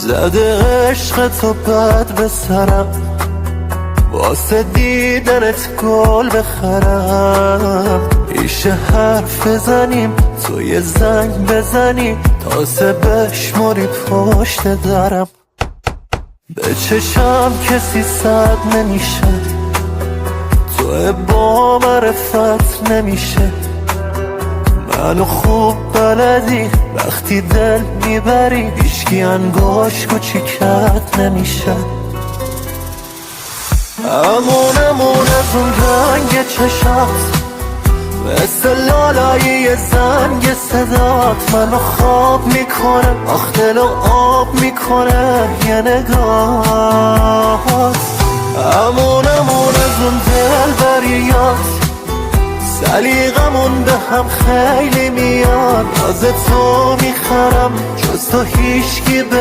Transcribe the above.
زده عشق تو بد به سرم، واسه دیدنت گل بخرم. میشه حرف بزنیم تو یه زنگ بزنی، تازه بشمری پشت درم. به چشم کسی صد نمیشه، تو با معرفت نمیشه. منو خوب بلدی وقتی دل میبری، هیچکی انگاش کوچیکت نمیشه. امون از اون رنگ چشات، مثل لالایی زنگ صدات منو خواب میکنه، آخ دلو آب میکنه یه نگاهات. امون از اون دل بریات، سلیقمون به هم خیلی میاد. از تو میخرم جز تو هیچکی به